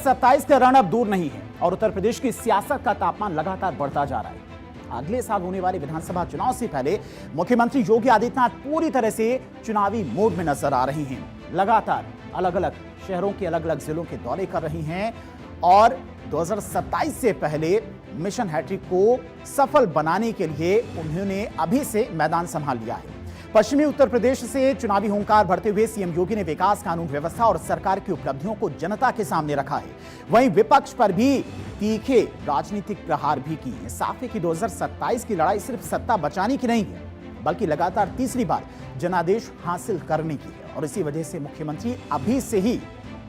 27 का रण अब दूर नहीं है और उत्तर प्रदेश की सियासत का तापमान लगातार बढ़ता जा रहा है। अगले साल होने वाले विधानसभा चुनाव से पहले मुख्यमंत्री योगी आदित्यनाथ पूरी तरह से चुनावी मोड में नजर आ रही हैं। लगातार अलग अलग शहरों के अलग अलग जिलों के दौरे कर रही हैं और 2027 से पहले मिशन हैट्रिक को सफल बनाने के लिए उन्होंने अभी से मैदान संभाल लिया है। पश्चिमी उत्तर प्रदेश से चुनावी हुंकार भरते हुए सीएम योगी ने विकास, कानून व्यवस्था और सरकार की उपलब्धियों को जनता के सामने रखा है। वहीं विपक्ष पर भी तीखे राजनीतिक प्रहार भी किए हैं। साफ है कि 2027 की लड़ाई सिर्फ सत्ता बचाने की नहीं है, बल्कि लगातार तीसरी बार जनादेश हासिल करने की है और इसी वजह से मुख्यमंत्री अभी से ही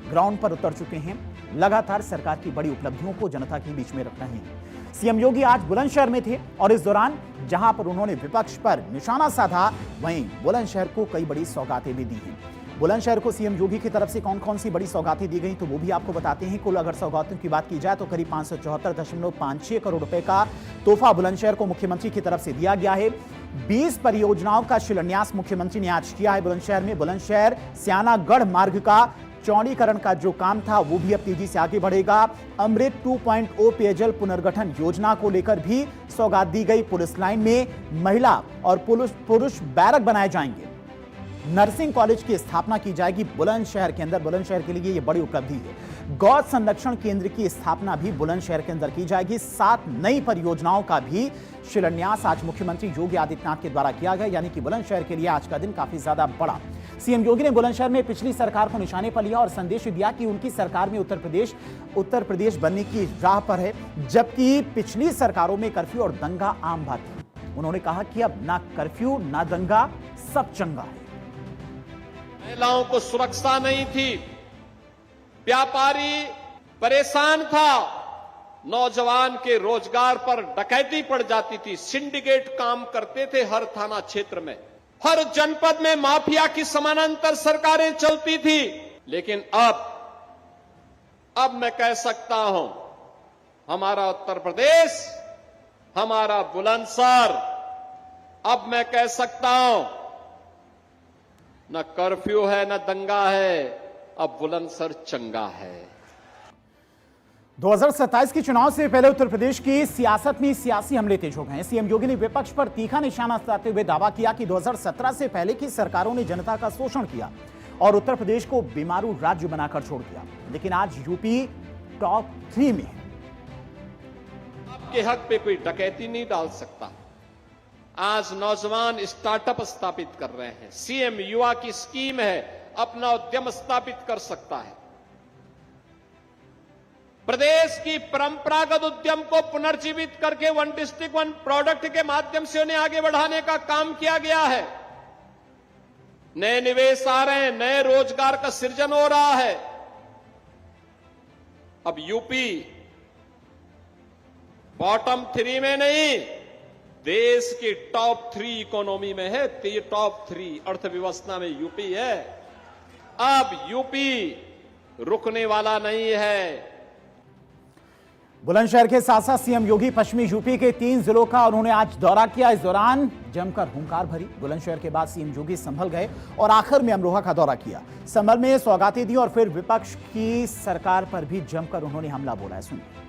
ग्राउंड पर उतर चुके हैं। लगातार सरकार की बड़ी उपलब्धियों को जनता के बीच में रख रहे हैं। सीएम योगी आज बुलंदशहर में थे और इस दौरान जहां पर उन्होंने विपक्ष पर निशाना साधा, वहीं बुलंदशहर को कई बड़ी सौगातें भी दी हैं। बुलंदशहर को सीएम योगी की तरफ से कौन कौन सी बड़ी सौगातें दी गई तो वो भी आपको बताते हैं। कुल अगर सौगातों की बात की जाए तो करीब 574.56 करोड़ रुपए का तोहफा बुलंदशहर को मुख्यमंत्री की तरफ से दिया गया है। 20 परियोजनाओं का शिलान्यास मुख्यमंत्री ने आज किया है बुलंदशहर में। बुलंदशहर स्यानागढ़ मार्ग का चौड़ीकरण का जो काम था वो भी अब तेजी से आगे बढ़ेगा। अमृत 2.0 पेयजल पुनर्गठन योजना को लेकर भी सौगात दी गई। पुलिस लाइन में महिला और पुरुष बैरक बनाए जाएंगे। नर्सिंग कॉलेज की स्थापना की जाएगी बुलंदशहर के अंदर। बुलंदशहर के लिए यह बड़ी उपलब्धि है। गौ संरक्षण केंद्र की स्थापना भी बुलंदशहर के अंदर की जाएगी। 7 नई परियोजनाओं का भी शिलान्यास आज मुख्यमंत्री योगी आदित्यनाथ के द्वारा किया गया, यानी कि बुलंदशहर के लिए आज का दिन काफी ज्यादा बड़ा। सीएम योगी ने बुलंदशहर में पिछली सरकार को निशाने पर लिया और संदेश दिया कि उनकी सरकार में उत्तर प्रदेश बनने की राह पर है, जबकि पिछली सरकारों में कर्फ्यू और दंगा आम बात थी। उन्होंने कहा कि अब ना कर्फ्यू ना दंगा, सब चंगा है। महिलाओं को सुरक्षा नहीं थी, व्यापारी परेशान था, नौजवान के रोजगार पर डकैती पड़ जाती थी, सिंडिकेट काम करते थे हर थाना क्षेत्र में, हर जनपद में माफिया की समानांतर सरकारें चलती थी। लेकिन अब मैं कह सकता हूं, हमारा उत्तर प्रदेश, हमारा बुलंदशहर, अब मैं कह सकता हूं न कर्फ्यू है न दंगा है, अब बुलंदशहर चंगा है। 2027 के चुनाव से पहले उत्तर प्रदेश की सियासत में सियासी हमले तेज हो गए हैं। सीएम योगी ने विपक्ष पर तीखा निशाना साधते हुए दावा किया कि 2017 से पहले की सरकारों ने जनता का शोषण किया और उत्तर प्रदेश को बीमारू राज्य बनाकर छोड़ दिया। लेकिन आज यूपी टॉप 3 में है। आपके हक पे कोई डकैती नहीं डाल सकता। आज नौजवान स्टार्टअप स्थापित कर रहे हैं। सीएम युवा की स्कीम है, अपना उद्यम स्थापित कर सकता है। प्रदेश की परंपरागत उद्यम को पुनर्जीवित करके 1 डिस्ट्रिक्ट 1 प्रोडक्ट के माध्यम से उन्हें आगे बढ़ाने का काम किया गया है। नए निवेश आ रहे हैं, नए रोजगार का सृजन हो रहा है। अब यूपी बॉटम 3 में नहीं, देश की टॉप 3 इकोनॉमी में है। तो ये टॉप 3 अर्थव्यवस्था में यूपी है। अब यूपी रुकने वाला नहीं है। बुलंदशहर के साथ साथ सीएम योगी पश्चिमी यूपी के 3 जिलों का उन्होंने आज दौरा किया। इस दौरान जमकर हुंकार भरी। बुलंदशहर के बाद सीएम योगी संभल गए और आखिर में अमरोहा का दौरा किया। संभल में सौगातें दी और फिर विपक्ष की सरकार पर भी जमकर उन्होंने हमला बोला है। सुनिए।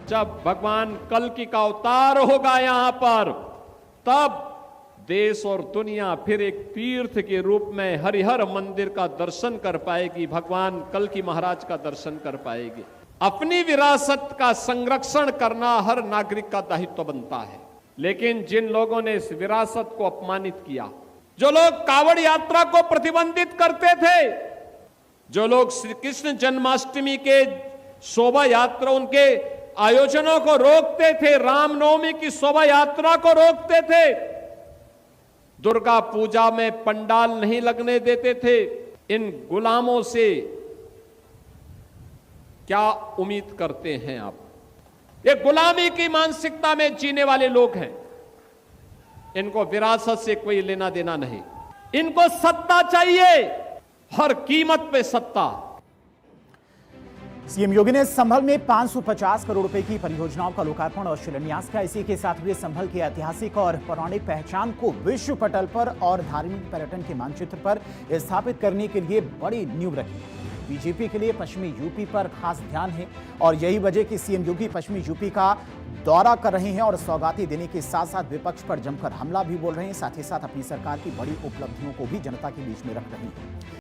जब भगवान कल्कि का अवतार होगा यहां पर, तब देश और दुनिया फिर एक तीर्थ के रूप में हरिहर मंदिर का दर्शन कर पाएगी, भगवान कल्कि महाराज का दर्शन कर पाएगी। अपनी विरासत का संरक्षण करना हर नागरिक का दायित्व बनता है। लेकिन जिन लोगों ने इस विरासत को अपमानित किया, जो लोग कावड़ यात्रा को प्रतिबंधित करते थे, जो लोग श्री कृष्ण जन्माष्टमी के शोभा यात्रा, उनके आयोजनों को रोकते थे, रामनवमी की शोभा यात्रा को रोकते थे, दुर्गा पूजा में पंडाल नहीं लगने देते थे, इन गुलामों से क्या उम्मीद करते हैं आप? ये गुलामी की मानसिकता में जीने वाले लोग हैं। इनको विरासत से कोई लेना देना नहीं। इनको सत्ता चाहिए, हर कीमत पे सत्ता। सीएम योगी ने संभल में 550 करोड़ रुपए की परियोजनाओं का लोकार्पण और शिलान्यास किया। इसी के साथ हुए संभल की ऐतिहासिक और पौराणिक पहचान को विश्व पटल पर और धार्मिक पर्यटन के मानचित्र पर स्थापित करने के लिए बड़ी नींव रखी। बीजेपी के लिए पश्चिमी यूपी पर खास ध्यान है और यही वजह कि सीएम योगी पश्चिमी यूपी का दौरा कर रहे हैं और सौगातें देने के साथ साथ विपक्ष पर जमकर हमला भी बोल रहे हैं, साथ ही साथ अपनी सरकार की बड़ी उपलब्धियों को भी जनता के बीच में रख रहे हैं।